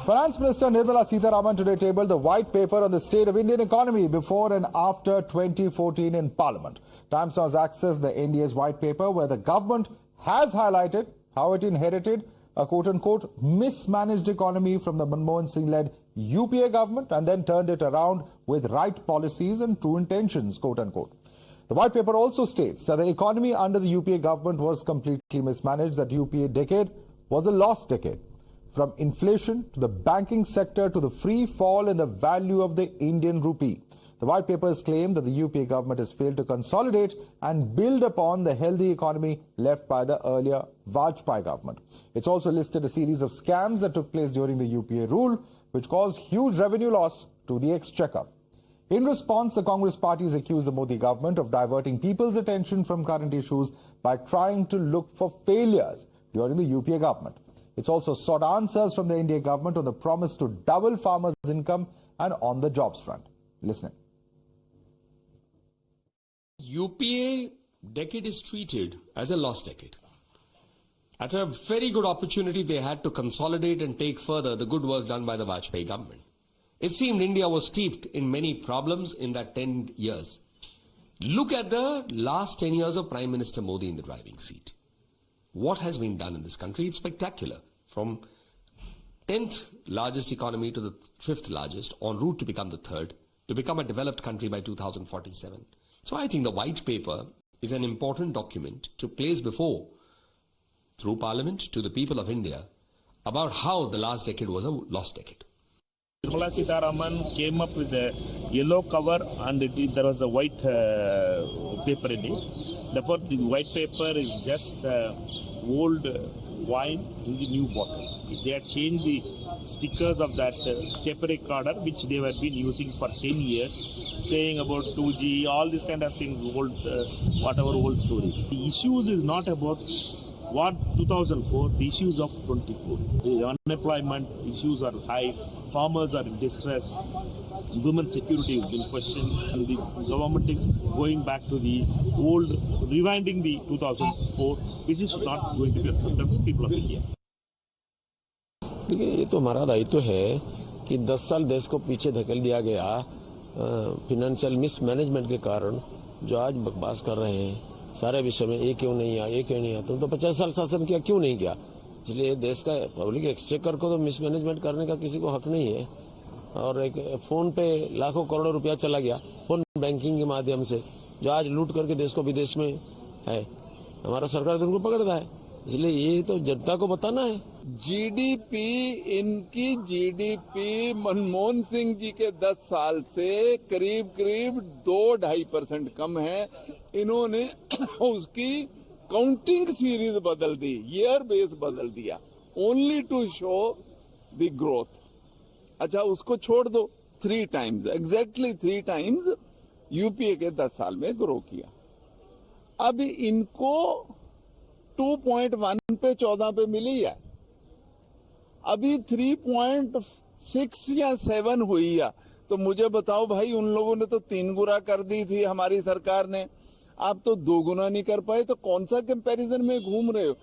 Finance Minister Nirmala Sitharaman today tabled the white paper on the state of Indian economy before and after 2014 in Parliament. Times Now's accessed the NDA's white paper where the government has highlighted how it inherited a quote-unquote mismanaged economy from the Manmohan Singh-led UPA government and then turned it around with right policies and true intentions, quote-unquote. The white paper also states that the economy under the UPA government was completely mismanaged, that UPA decade was a lost decade. From inflation to the banking sector to the free fall in the value of the Indian rupee. The white papers claim that the UPA government has failed to consolidate and build upon the healthy economy left by the earlier Vajpayee government. It's also listed a series of scams that took place during the UPA rule, which caused huge revenue loss to the exchequer. In response, the Congress party has accused the Modi government of diverting people's attention from current issues by trying to look for failures during the UPA government. It's also sought answers from the NDA government on the promise to double farmers' income and on the jobs front. Listen. UPA decade is treated as a lost decade. At a very good opportunity, they had to consolidate and take further the good work done by the Vajpayee government. It seemed India was steeped in many problems in that 10 years. Look at the last 10 years of Prime Minister Modi in the driving seat. What has been done in this country? It's spectacular. From 10th largest economy to the 5th largest, en route to become the 3rd, to become a developed country by 2047. So I think the white paper is an important document to place before, through Parliament, to the people of India about how the last decade was a lost decade. Nirmala Sitharaman came up with a yellow cover and there was a white paper in it. Therefore, the white paper is just old wine in the new bottle. If they had changed the stickers of that tape recorder, which they have been using for 10 years, saying about 2G, all these kind of things, old, whatever old stories. The issues is not about what 2004, the issues of 24. The unemployment issues are high, farmers are in distress, women's security has been questioned, and the government is going back to the old, rewinding the 2004, which is not going to be acceptable to people of India. देखिए ये तो हमारा दायित्व है कि 10 साल देश को पीछे धकेल दिया गया फिनेंशियल मिसमैनेजमेंट के कारण जो आज बकवास कर रहे हैं सारे विषय में ये क्यों नहीं आया तुम तो 50 साल शासन किया क्यों नहीं किया इसलिए देश का पब्लिक एक्सचेकर को तो मिसमैनेजमेंट करने का किसी को हक नहीं है और एक फोन पे लाखों करोड़ों रुपया चला गया फोन बैंकिंग के माध्यम से जो आज लूट करके देश को विदेश में है हमारा सरकार तो उनको पकड़ रहा है इसलिए ये तो जनता को बताना है जीडीपी इनकी जीडीपी मनमोहन सिंह जी के 10 साल से करीब 2-2.5% कम है इन्होंने उसकी काउंटिंग सीरीज बदल दी ईयर बेस बदल दिया only to show the growth अच्छा उसको छोड़ दो 3 टाइम्स एग्जैक्टली 3 टाइम्स यूपीए के 10 साल में ग्रो किया अब इनको 2.1 पे 14 पे मिली है अभी 3.6 या 7 हुई है तो मुझे बताओ भाई उन लोगों ने तो 3 गुना कर दी थी हमारी सरकार ने आप तो 2 गुना नहीं कर पाए तो कौन सा कंपैरिजन में घूम रहे हो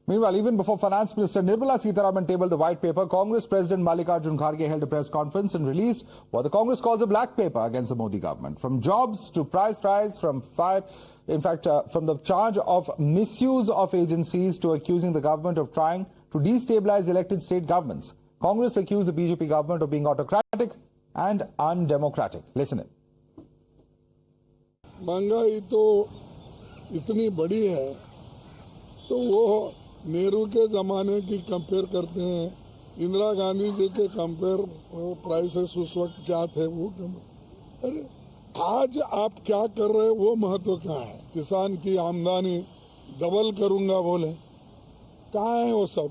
Meanwhile, even before Finance Minister Nirmala Sitharaman tabled the white paper, Congress President Mallikarjun Kharge held a press conference and released what the Congress calls a black paper against the Modi government. From jobs to price rise, from the charge of misuse of agencies to accusing the government of trying to destabilize elected state governments. Congress accused the BJP government of being autocratic and undemocratic. Listen in. महंगाई तो इतनी बड़ी है तो वो नेहरू के ज़माने की कंपेयर करते हैं इंदिरा गांधी जी के कंपेयर प्राइसेस उस वक्त क्या थे वो अरे आज आप क्या कर रहे हैं वो महत्व क्या है किसान की आमदनी डबल करूंगा बोले कहाँ है वो सब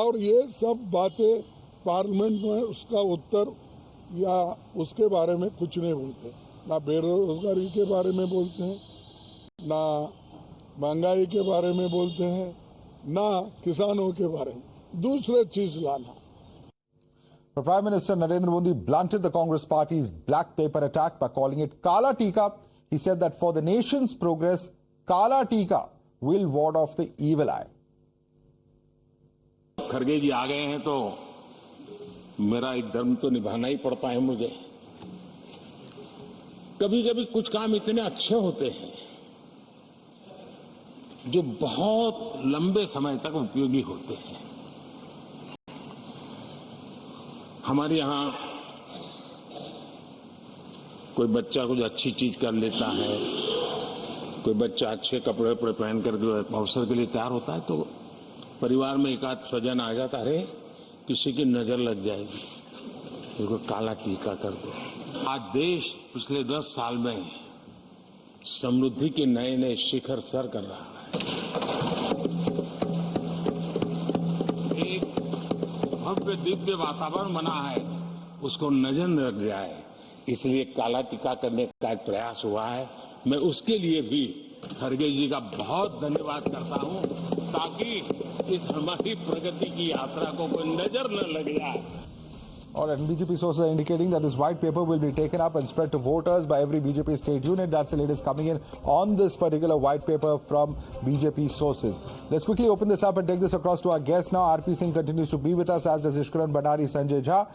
और ये सब बातें पार्लियामेंट में उसका उत्तर या उसके बारे में कुछ नहीं बोलते ना बेरोजगारी के बारे में बोलते हैं ना महंगाई के बारे में बोलते हैं ना किसानों के बारे में दूसरे चीज लाना The Prime Minister Narendra Modi blunted the Congress party's black paper attack by calling it Kala Tika. He said that for the nation's progress, Kala Tika will ward off the evil eye. Kharge जी आ गए हैं तो मेरा एक धर्म तो निभाना ही पड़ता है मुझे। कभी कभी कुछ काम इतने अच्छे होते हैं जो बहुत लंबे समय तक उपयोगी होते हैं। हमारे यहाँ कोई बच्चा कुछ अच्छी चीज कर लेता है, कोई बच्चा अच्छे कपड़े वपड़े पहन करके अवसर के लिए तैयार होता है, तो परिवार में एक आध स्वजन आ जाता है, किसी की नजर लग जाएगी, उसको काला टीका कर दो। आज देश पिछले 10 साल में समृद्धि के नए नए शिखर सर कर रहा है। एक भव्य दिव्य वातावरण बना है, उसको नजर न लग जाए, इसलिए काला टीका करने का एक प्रयास हुआ है। मैं उसके लिए भी खड़गे जी का बहुत धन्यवाद करता हूं, ताकि इस हमारी प्रगति की यात्रा को कोई नजर न लग जाए। All right, BJP sources are indicating that this white paper will be taken up and spread to voters by every BJP state unit. That's the latest coming in on this particular white paper from BJP sources. Let's quickly open this up and take this across to our guests now. RP Singh continues to be with us, as does Ishkaran Banari, Sanjay Jha.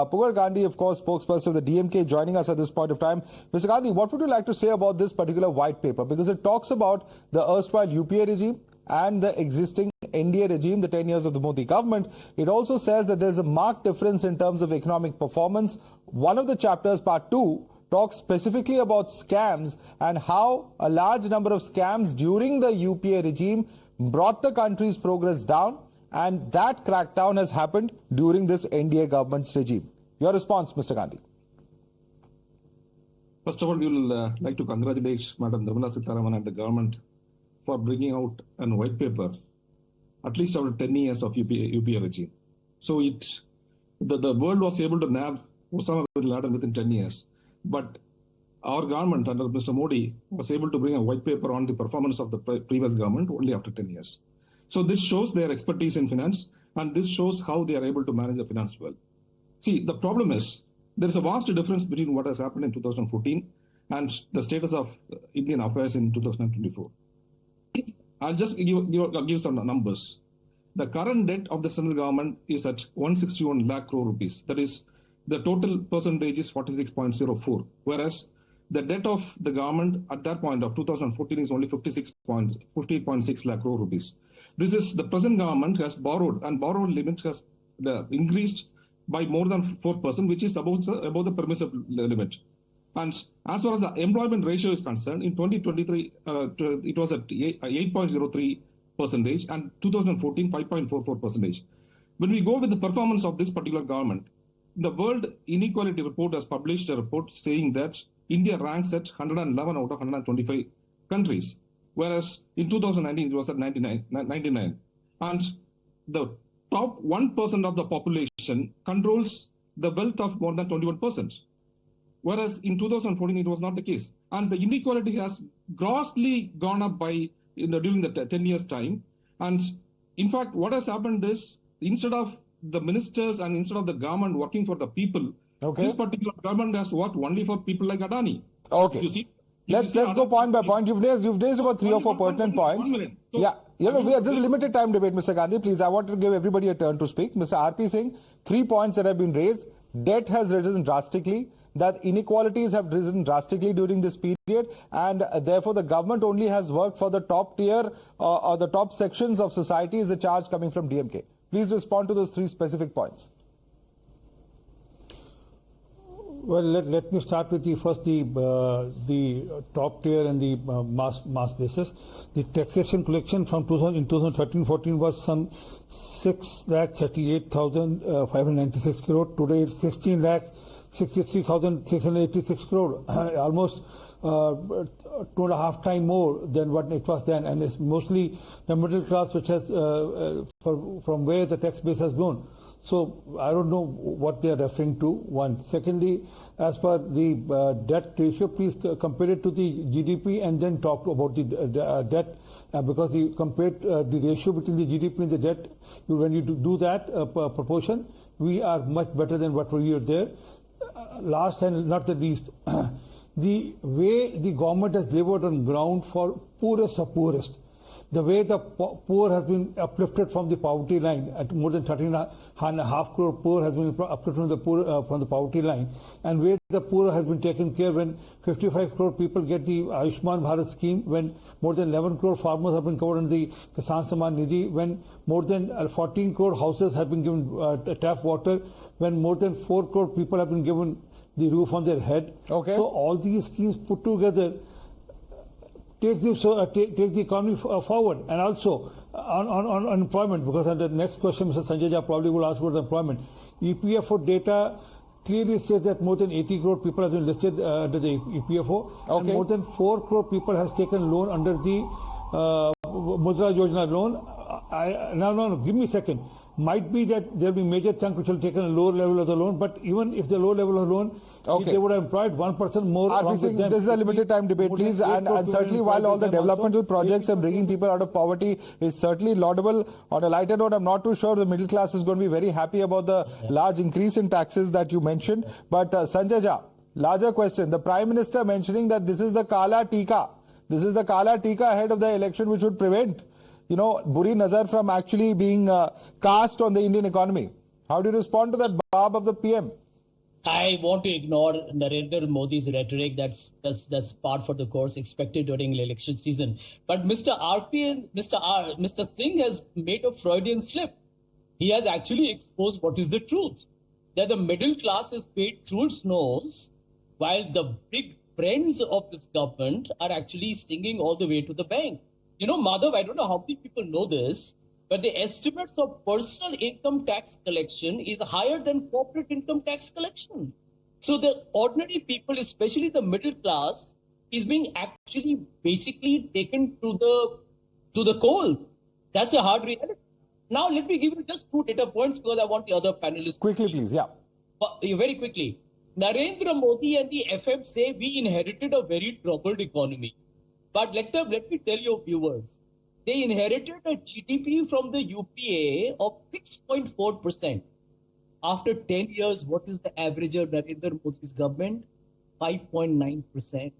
Pugar Gandhi, of course, spokesperson of the DMK, joining us at this point of time. Mr. Gandhi, what would you like to say about this particular white paper? Because it talks about the erstwhile UPA regime and the existing NDA regime, the 10 years of the Modi government. It also says that there's a marked difference in terms of economic performance. One of the chapters, part 2, talks specifically about scams and how a large number of scams during the UPA regime brought the country's progress down, and that crackdown has happened during this NDA government's regime. Your response, Mr. Gandhi? First of all, we will like to congratulate Madam Nirmala Sitharaman and the government for bringing out a white paper, at least after 10 years of UPA regime. So the world was able to nab Osama bin Laden within 10 years. But our government under Mr. Modi was able to bring a white paper on the performance of the previous government only after 10 years. So this shows their expertise in finance, and this shows how they are able to manage the finance well. See, the problem is there is a vast difference between what has happened in 2014 and the status of Indian affairs in 2024. I'll just give some numbers. The current debt of the central government is at 161 lakh crore rupees. That is, the total percentage is 46.04, whereas the debt of the government at that point of 2014 is only 58.6 lakh crore rupees. This is the present government has borrowed, and borrowed limit has increased by more than 4%, which is above the permissive limit. And as far as the employment ratio is concerned, in 2023, it was at 8.03%, and 2014, 5.44%. When we go with the performance of this particular government, the World Inequality Report has published a report saying that India ranks at 111 out of 125 countries, whereas in 2019 it was at 99. And the top 1% of the population controls the wealth of more than 21%. Whereas in 2014, it was not the case. And the inequality has grossly gone up during the 10 years time. And in fact, what has happened is, instead of the ministers and instead of the government working for the people, this particular government has worked only for people like Adani. Okay. You see? Let's go point by point. You've raised about 3 or 4 pertinent points. So, we have just limited time debate, Mr. Gandhi. Please, I want to give everybody a turn to speak. Mr. RP Singh, 3 points that have been raised. Debt has risen drastically, that inequalities have risen drastically during this period, and therefore the government only has worked for the top tier or the top sections of society, is the charge coming from DMK. Please respond to those 3 specific points. Well, let me start with the top tier and the mass basis. The taxation collection from 2013-14 was some 6,38,596 crore. Today it's 16,63,686 crore, almost 2.5 times more than what it was then, and it's mostly the middle class which has from where the tax base has grown. So I don't know what they are referring to. One. Secondly, as per the debt ratio, please compare it to the GDP and then talk about the debt, because you compared the ratio between the GDP and the debt. When you do that proportion, we are much better than what we were there. Last and not the least, the way the government has delivered on ground for poorest of poorest. the way the poor has been uplifted from the poverty line, at more than 13.5 crore poor has been uplifted from the poverty line, and where the poor has been taken care when 55 crore people get the Ayushman Bharat scheme, when more than 11 crore farmers have been covered under the Kisan Samman Nidhi, when more than 14 crore houses have been given tap water, when more than 4 crore people have been given the roof on their head. Okay. So all these schemes put together takes the economy forward, and also on employment, because the next question Mr. Sanjay Jha probably will ask about the employment. EPFO data clearly says that more than 80 crore people have been listed under the EPFO, and more than 4 crore people has taken loan under the Mudra Yojana loan. No, give me a second. Might be that there will be major chunk which will take a lower level of the loan, but even if the low level of loan, if they would have employed 1% more along with them. This is a limited time debate, please, and certainly while all the developmental projects and bringing people out of poverty is certainly laudable, on a lighter note, I'm not too sure the middle class is going to be very happy about the large increase in taxes that you mentioned. But Sanjay Jha, larger question, the Prime Minister mentioning that this is the Kala Tika. This is the Kala Tika ahead of the election which would prevent, Buri Nazar from actually being cast on the Indian economy. How do you respond to that barb of the PM? I want to ignore Narendra Modi's rhetoric. That's part for the course expected during the election season. But Mr. Singh has made a Freudian slip. He has actually exposed what is the truth. That the middle class is paid through its nose, while the big friends of this government are actually singing all the way to the bank. Madhav, I don't know how many people know this, but the estimates of personal income tax collection is higher than corporate income tax collection. So the ordinary people, especially the middle class, is being actually basically taken to the coal. That's a hard reality. Now let me give you just 2 data points because I want the other panelists. Quickly, please, yeah. Very quickly. Narendra Modi and the FM say we inherited a very troubled economy. But let me tell your viewers, they inherited a GDP from the UPA of 6.4%. After 10 years, what is the average of Narendra Modi's government? 5.9%.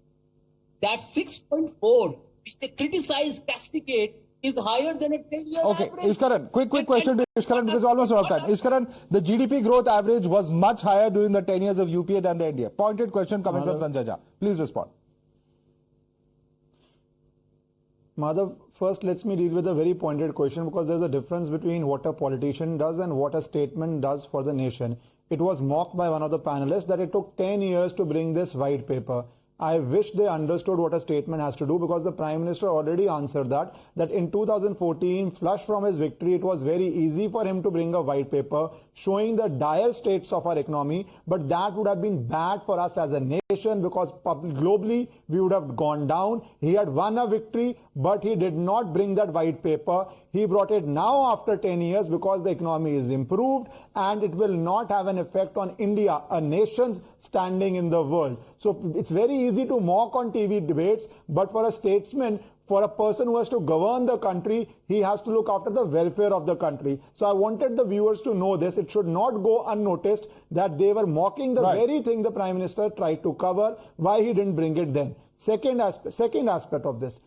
That 6.4, which they criticize, castigate, is higher than a 10-year average. Okay, Ishkaran, quick question to Ishkaran because almost out of time. Ishkaran, the GDP growth average was much higher during the 10 years of UPA than the NDA. Pointed question coming from Sanjay Jha. Please respond. Madhav, first let me deal with a very pointed question because there's a difference between what a politician does and what a statement does for the nation. It was mocked by one of the panelists that it took 10 years to bring this white paper. I wish they understood what a statement has to do because the Prime Minister already answered that in 2014, flush from his victory, it was very easy for him to bring a white paper showing the dire states of our economy, but that would have been bad for us as a nation because globally we would have gone down. He had won a victory, but he did not bring that white paper. He brought it now after 10 years because the economy is improved and it will not have an effect on India, a nation's standing in the world. So it's very easy to mock on TV debates, but for a statesman, for a person who has to govern the country, he has to look after the welfare of the country. So I wanted the viewers to know this. It should not go unnoticed that they were mocking the very thing the Prime Minister tried to cover, why he didn't bring it then. Second aspect of this.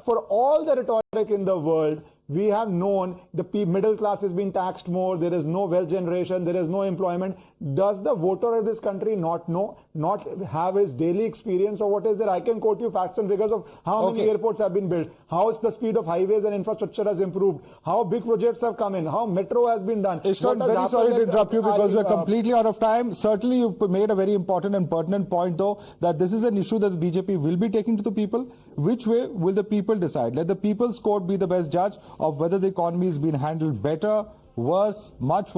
For all the rhetoric in the world, we have known the middle class has been taxed more, there is no wealth generation, there is no employment. Does the voter of this country not know, not have his daily experience of what is there? I can quote you facts and figures of how many airports have been built, how the speed of highways and infrastructure has improved, how big projects have come in, how metro has been done. Ishkan, very sorry to interrupt you because we're completely out of time. Certainly you made a very important and pertinent point though, that this is an issue that the BJP will be taking to the people. Which way will the people decide? Let the people's court be the best judge of whether the economy is being handled better, worse, much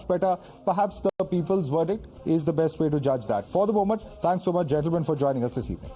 better. Perhaps the people's verdict is the best way to judge that. For the moment, thanks so much, gentlemen, for joining us this evening.